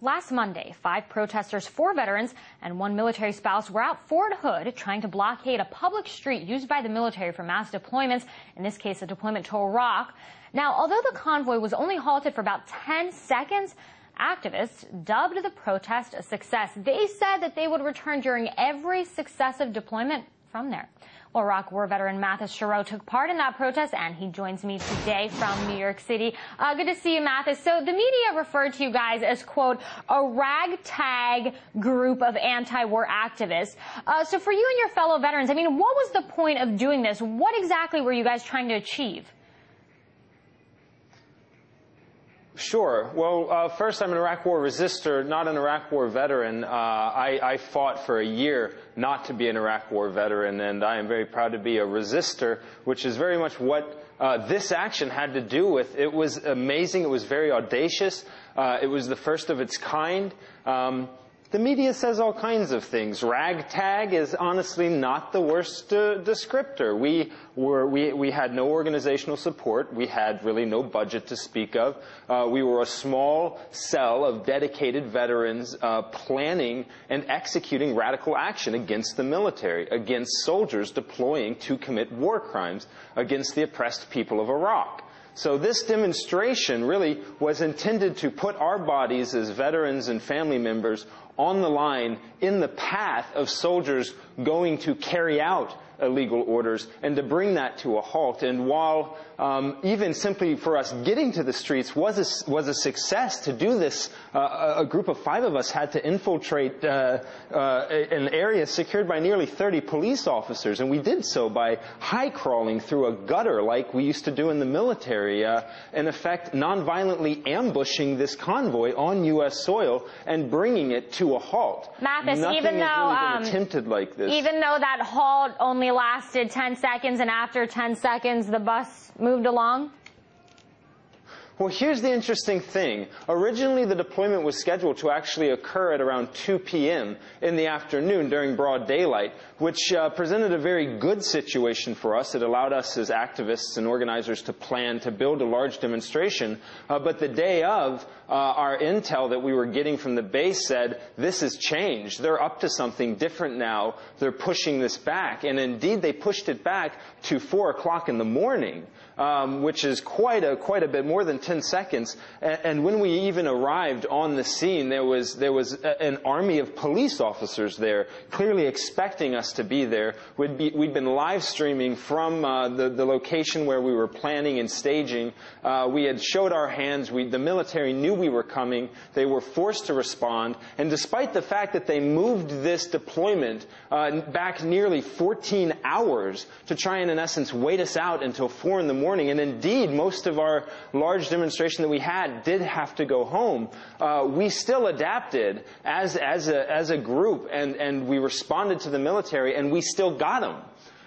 Last Monday, 5 protesters, 4 veterans, and 1 military spouse were out Fort Hood trying to blockade a public street used by the military for mass deployments, in this case a deployment to Iraq. Now, although the convoy was only halted for about 10 seconds, activists dubbed the protest a success. They said that they would return during every successive deployment from there. Well, Iraq War veteran Mathis Shiro took part in that protest, and he joins me today from New York City. Good to see you, Mathis. So the media referred to you guys as, quote, a ragtag group of anti-war activists. So for you and your fellow veterans, I mean, what was the point of doing this? What exactly were you guys trying to achieve? Sure. Well, first, I'm an Iraq War resistor, not an Iraq War veteran. I fought for a year not to be an Iraq War veteran, and I am very proud to be a resistor, which is very much what this action had to do with. It was amazing. It was very audacious. It was the first of its kind. The media says all kinds of things. Ragtag is honestly not the worst descriptor. We had no organizational support. We had really no budget to speak of. We were a small cell of dedicated veterans planning and executing radical action against the military, against soldiers deploying to commit war crimes against the oppressed people of Iraq. So this demonstration really was intended to put our bodies as veterans and family members on the line in the path of soldiers going to carry out illegal orders and to bring that to a halt. And while even simply for us getting to the streets was a success, to do this, a group of 5 of us had to infiltrate an area secured by nearly 30 police officers, and we did so by high crawling through a gutter like we used to do in the military, in effect nonviolently ambushing this convoy on U.S. soil and bringing it to a halt. Mathis, Nothing even though has really been attempted like this. Even though that halt only lasted 10 seconds, and after 10 seconds the bus moved along? Well, here's the interesting thing. Originally, the deployment was scheduled to actually occur at around 2 p.m. in the afternoon during broad daylight, which presented a very good situation for us. It allowed us as activists and organizers to plan to build a large demonstration. But the day of, our intel that we were getting from the base said, this has changed. They're up to something different now. They're pushing this back. And indeed, they pushed it back to 4 o'clock in the morning, which is quite a bit more than 10 seconds. And when we even arrived on the scene, there was an army of police officers there, clearly expecting us to be there. We'd been live streaming from the location where we were planning and staging. We had showed our hands. The military knew we were coming. They were forced to respond. And despite the fact that they moved this deployment back nearly 14 hours to try and, in essence, wait us out until 4 in the morning, and indeed most of our large demonstration that we had did have to go home, we still adapted as a group, and we responded to the military, and we still got them.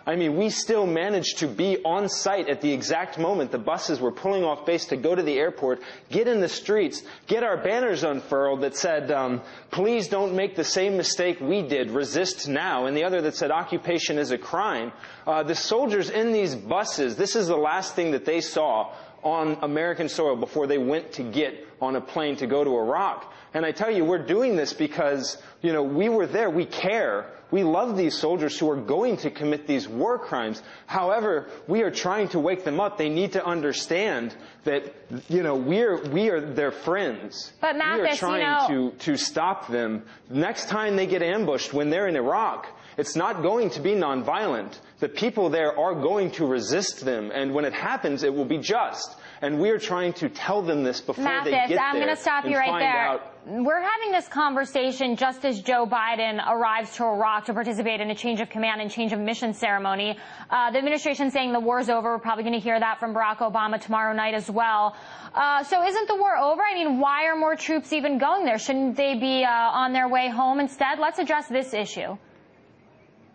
I mean, we still managed to be on site at the exact moment the buses were pulling off base to go to the airport, get in the streets, get our banners unfurled that said, please don't make the same mistake we did, resist now, and the other that said occupation is a crime. The soldiers in these buses, this is the last thing that they saw on American soil before they went to get on a plane to go to Iraq. And I tell you, we're doing this because, you know, we were there, we care. We love these soldiers who are going to commit these war crimes. However, we are trying to wake them up. They need to understand that, you know, we are their friends. But Mathis, we are trying to stop them. Next time they get ambushed when they're in Iraq, it's not going to be nonviolent. The people there are going to resist them, and when it happens, it will be just. And we are trying to tell them this before they get there. I'm going to stop you right there. We're having this conversation just as Joe Biden arrives to Iraq to participate in a change of command and change of mission ceremony. The administration saying the war's over. We're probably going to hear that from Barack Obama tomorrow night as well. So isn't the war over? I mean, why are more troops even going there? Shouldn't they be on their way home instead? Let's address this issue.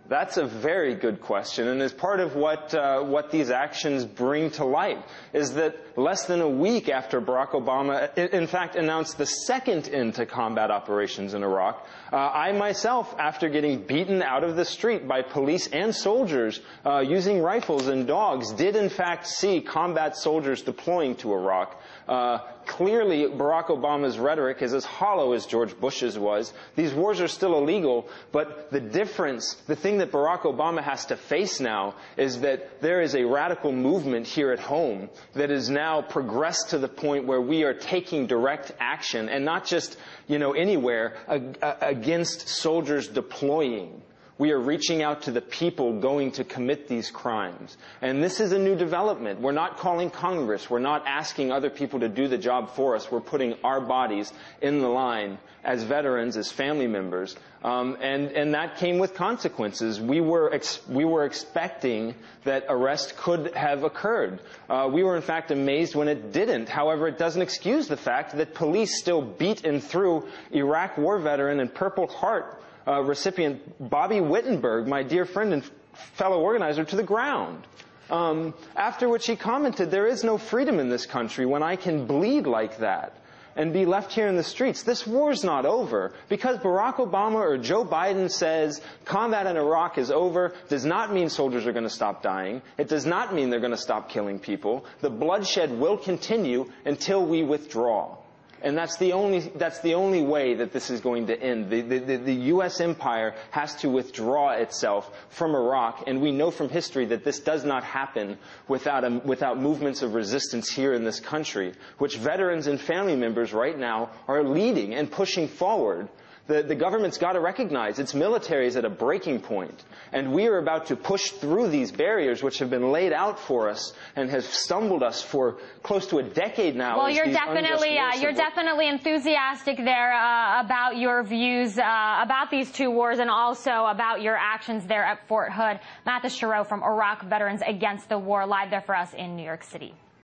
That's a very good question, and as part of what these actions bring to light is that less than a week after Barack Obama, in fact, announced the second end to combat operations in Iraq, I myself, after getting beaten out of the street by police and soldiers using rifles and dogs, did in fact see combat soldiers deploying to Iraq. clearly Barack Obama's rhetoric is as hollow as George Bush's was. These wars are still illegal, but the difference, the thing that Barack Obama has to face now is that there is a radical movement here at home that has now progressed to the point where we are taking direct action, and not just, anywhere, against soldiers deploying. We are reaching out to the people going to commit these crimes. And this is a new development. We're not calling Congress. We're not asking other people to do the job for us. We're putting our bodies in the line as veterans, as family members. And that came with consequences. We were expecting that arrest could have occurred. We were, in fact, amazed when it didn't. However, it doesn't excuse the fact that police still beat and threw Iraq war veteran and Purple Heart recipient Bobby Wittenberg, my dear friend and fellow organizer, to the ground. After which he commented, "There is no freedom in this country when I can bleed like that and be left here in the streets. This war's not over." Because Barack Obama or Joe Biden says combat in Iraq is over does not mean soldiers are going to stop dying. It does not mean they're going to stop killing people. The bloodshed will continue until we withdraw. And that's the only way that this is going to end. The U.S. empire has to withdraw itself from Iraq, and we know from history that this does not happen without movements of resistance here in this country, which veterans and family members right now are leading and pushing forward. The government's got to recognize its military is at a breaking point, and we are about to push through these barriers which have been laid out for us and have stumbled us for close to a decade now. Well, you're definitely enthusiastic there about your views about these two wars and also about your actions there at Fort Hood. Mathis Chereau from Iraq Veterans Against the War, live there for us in New York City.